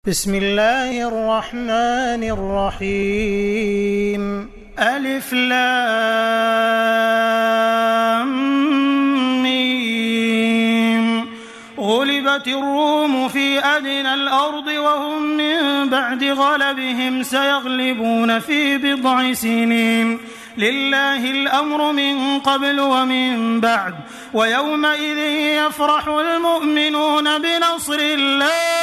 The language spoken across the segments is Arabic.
بسم الله الرحمن الرحيم ألف لام ميم غلبت الروم في أدنى الأرض وهم من بعد غلبهم سيغلبون في بضع سنين لله الأمر من قبل ومن بعد ويومئذ يفرح المؤمنون بنصر الله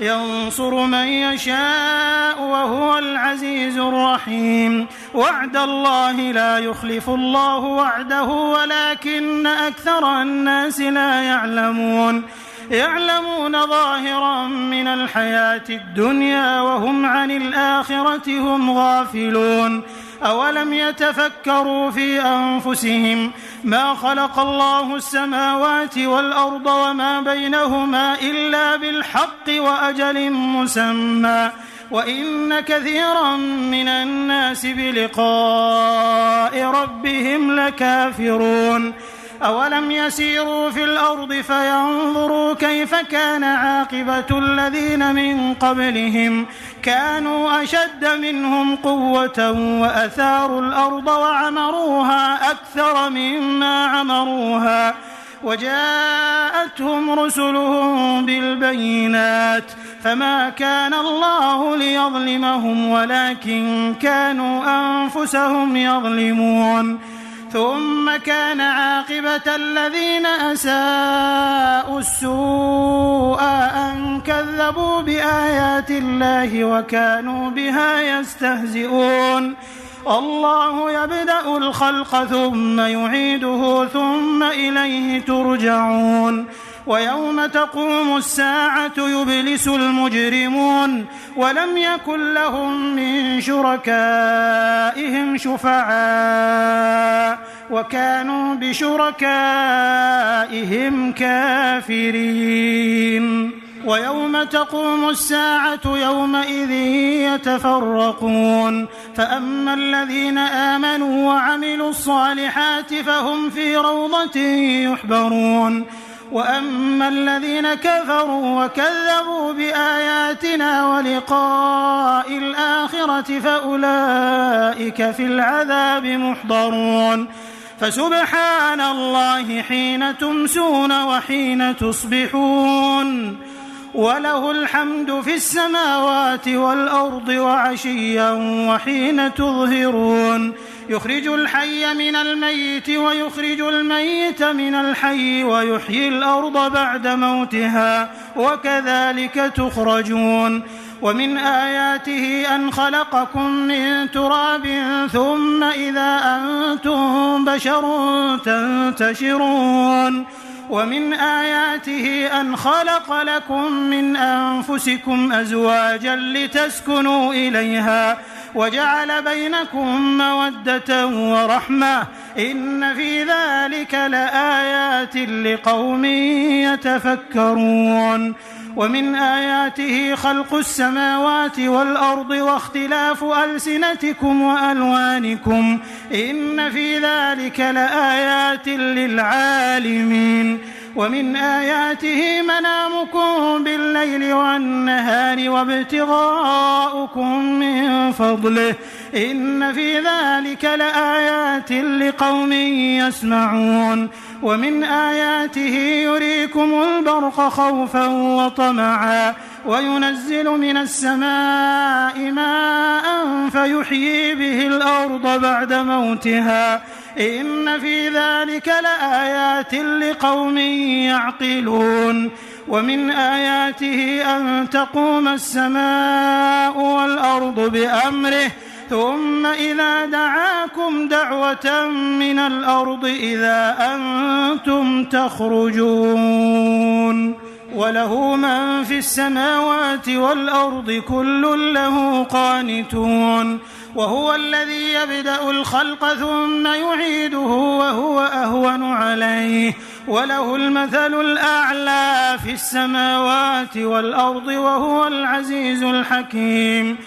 ينصر من يشاء وهو العزيز الرحيم وعد الله لا يخلف الله وعده ولكن أكثر الناس لا يعلمون ظاهرا من الحياة الدنيا وهم عن الآخرة هم غافلون أولم يتفكروا في أنفسهم ما خلق الله السماوات والأرض وما بينهما إلا بالحق وأجل مسمى وإن كثيرا من الناس بلقاء ربهم لكافرون أولم يسيروا في الأرض فينظروا كيف كان عاقبة الذين من قبلهم كانوا أشد منهم قوة وأثاروا الأرض وعمروها أكثر مما عمروها وجاءتهم رسلهم بالبينات فما كان الله ليظلمهم ولكن كانوا أنفسهم يظلمون ثم كان عاقبة الذين أساءوا السوء أن كذبوا بآيات الله وكانوا بها يستهزئون الله يبدأ الخلق ثم يعيده ثم إليه ترجعون ويوم تقوم الساعة يبلس المجرمون ولم يكن لهم من شركائهم شفعاء وكانوا بشركائهم كافرين ويوم تقوم الساعة يومئذ يتفرقون فأما الذين آمنوا وعملوا الصالحات فهم في روضة يحبرون وأما الذين كفروا وكذبوا بآياتنا ولقاء الآخرة فأولئك في العذاب محضرون فسبحان الله حين تمسون وحين تصبحون وله الحمد في السماوات والأرض وعشيا وحين تظهرون يخرج الحي من الميت ويخرج الميت من الحي ويحيي الأرض بعد موتها وكذلك تخرجون ومن آياته أن خلقكم من تراب ثم إذا أنتم بشر تنتشرون ومن آياته أن خلق لكم من أنفسكم أزواجا لتسكنوا إليها وجعل بينكم مودة ورحمة إن في ذلك لآيات لقوم يتفكرون ومن آياته خلق السماوات والأرض واختلاف ألسنتكم وألوانكم إن في ذلك لآيات للعالمين ومن آياته منامكم بالليل والنهار وابتغاؤكم من فضله إن في ذلك لآيات لقوم يسمعون ومن آياته يريكم البرق خوفا وطمعا وينزل من السماء ماء فيحيي به الأرض بعد موتها إن في ذلك لآيات لقوم يعقلون ومن آياته أن تقوم السماء والأرض بأمره ثم إذا دعاكم دعوة من الأرض إذا أنتم تخرجون وله من في السماوات والأرض كل له قانتون وهو الذي يبدأ الخلق ثم يعيده وهو أهون عليه وله المثل الأعلى في السماوات والأرض وهو العزيز الحكيم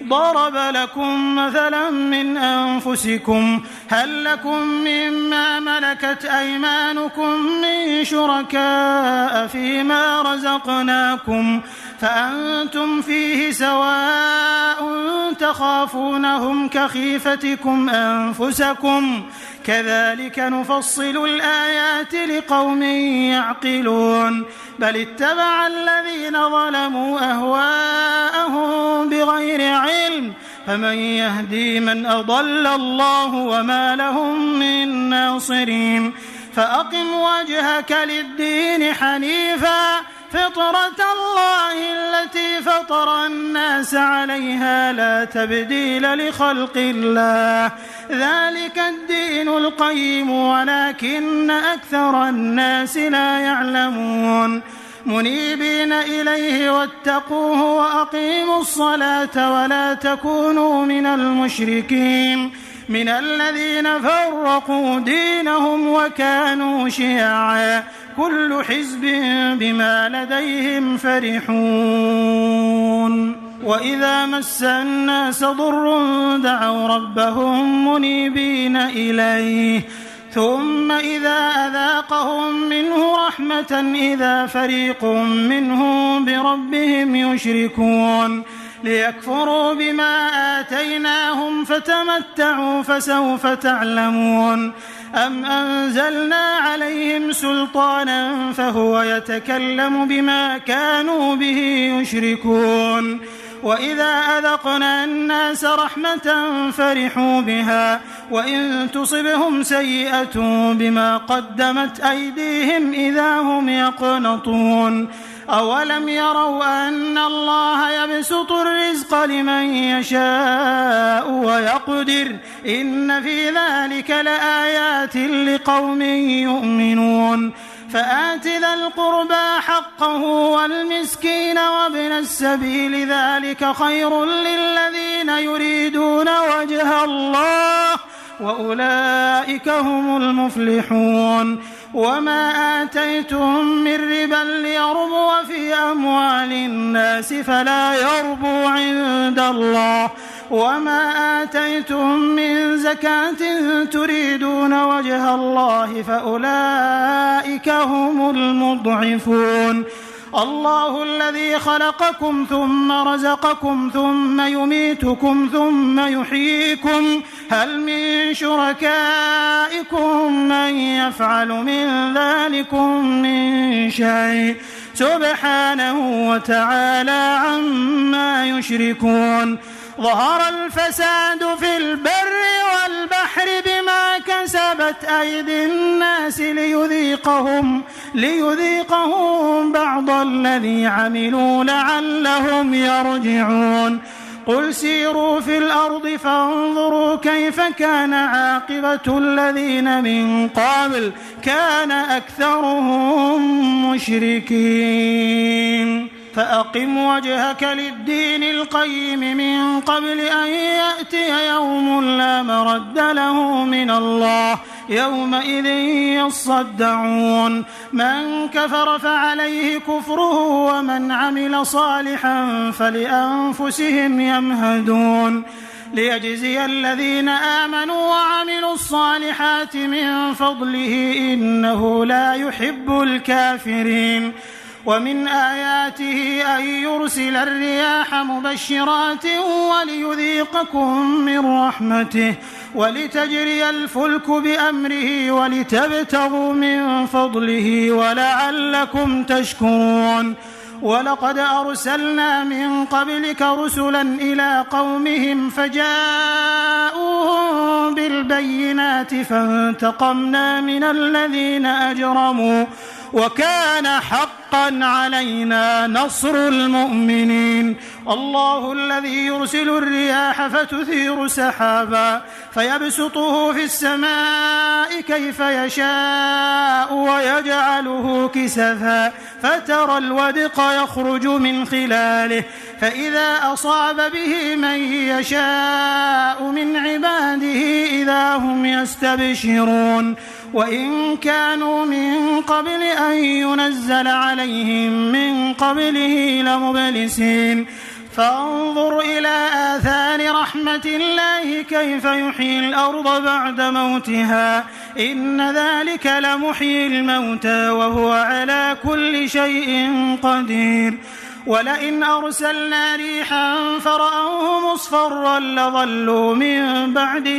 ضرب لكم مثلا من أنفسكم هل لكم مما ملكت أيمانكم من شركاء فيما رزقناكم فأنتم فيه سواء تخافونهم كخيفتكم أنفسكم كذلك نفصل الآيات لقوم يعقلون بل اتبع الذين ظلموا أهواءهم بغير علم فمن يهدي من أضل الله وما لهم من ناصرين فأقم وجهك للدين حنيفا فطرة الله التي فطر الناس عليها لا تبديل لخلق الله ذلك الدين القيم ولكن أكثر الناس لا يعلمون منيبين إليه واتقوه وأقيموا الصلاة ولا تكونوا من المشركين من الذين فرقوا دينهم وكانوا شيعا كل حزب بما لديهم فرحون وإذا مس الناس ضر دعوا ربهم منيبين إليه ثم إذا أذاقهم منه رحمة إذا فريق منهم بربهم يشركون ليكفروا بما آتيناهم فتمتعوا فسوف تعلمون أم أنزلنا عليهم سلطانا فهو يتكلم بما كانوا به يشركون وإذا أذقنا الناس رحمة فرحوا بها وإن تصبهم سيئة بما قدمت أيديهم إذا هم يقنطون أولم يروا أن الله يبسط الرزق لمن يشاء ويقدر إن في ذلك لآيات لقوم يؤمنون فآت ذا القربى حقه والمسكين وابن السبيل ذلك خير للذين يريدون وجه الله وأولئك هم المفلحون وما آتيتم من ربا ليربو في أموال الناس فلا يربو عند الله وما آتيتم من زكاة تريدون وجه الله فأولئك هم المضعفون الله الذي خلقكم ثم رزقكم ثم يميتكم ثم يحييكم هل من شركائكم من يفعل من ذلكم من شيء سبحانه وتعالى عما يشركون ظهر الفساد في البر والبحر بما كسبت أيدي الناس ليذيقهم بعض الذي عملوا لعلهم يرجعون قل سيروا في الأرض فانظروا كيف كان عاقبة الذين من قبل كان أكثرهم مشركين فأقم وجهك للدين القيم من قبل أن يأتي يوم لا مرد له من الله يومئذ يصدعون من كفر فعليه كفره ومن عمل صالحا فلأنفسهم يمهدون ليجزي الذين آمنوا وعملوا الصالحات من فضله إنه لا يحب الكافرين ومن آياته أن يرسل الرياح مبشرات وليذيقكم من رحمته ولتجري الفلك بأمره ولتبتغوا من فضله ولعلكم تشكرون ولقد أرسلنا من قبلك رسلا إلى قومهم فجاءوهم بالبينات فانتقمنا من الذين أجرموا وكان حقا علينا نصر المؤمنين الله الذي يرسل الرياح فتثير سحابا فيبسطه في السماء كيف يشاء ويجعله كسفا فترى الودق يخرج من خلاله فإذا أصاب به من يشاء من عباده إذا هم يستبشرون وإن كانوا من قبل أن ينزل عليهم من قبله لمبلسين فانظر إلى آثار رحمة الله كيف يحيي الأرض بعد موتها إن ذلك لمحيي الموتى وهو على كل شيء قدير ولئن أرسلنا ريحا فرأوه مصفرا لظلوا من بعده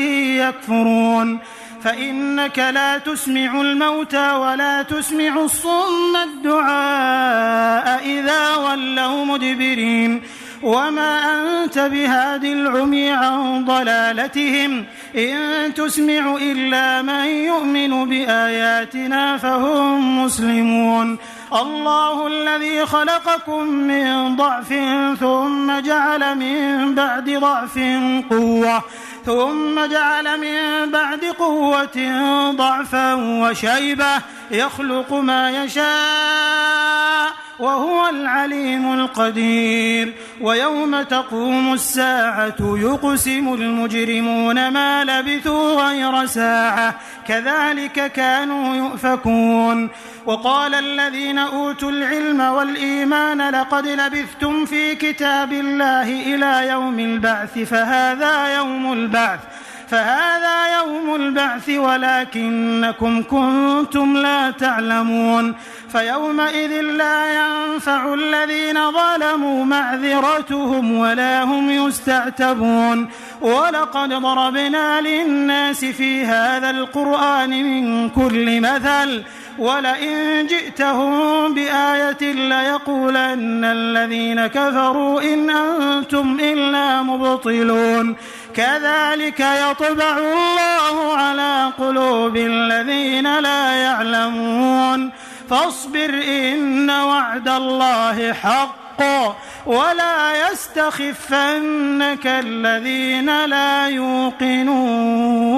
يكفرون فإنك لا تسمع الموتى ولا تسمع الصم الدعاء إذا ولوا مدبرين وما أنت بهاد العمي عن ضلالتهم إن تسمع إلا من يؤمن بآياتنا فهم مسلمون الله الذي خلقكم من ضعف ثم جعل من بعد ضعف قوة ثم جعل من بعد قوة ضعفا وشيبة يخلق ما يشاء وهو العليم القدير ويوم تقوم الساعة يقسم المجرمون ما لبثوا غير ساعة كذلك كانوا يؤفكون وقال الذين أوتوا العلم والإيمان لقد لبثتم في كتاب الله إلى يوم البعث فهذا يوم البعث ولكنكم كنتم لا تعلمون فيومئذ لا ينفع الذين ظلموا معذرتهم ولا هم يستعتبون ولقد ضربنا للناس في هذا القرآن من كل مثل ولئن جئتهم بآية ليقولن الذين كفروا إن أنتم إلا مبطلون كذلك يطبع الله على قلوب الذين لا يعلمون فاصبر إن وعد الله حق ولا يستخفنك الذين لا يوقنون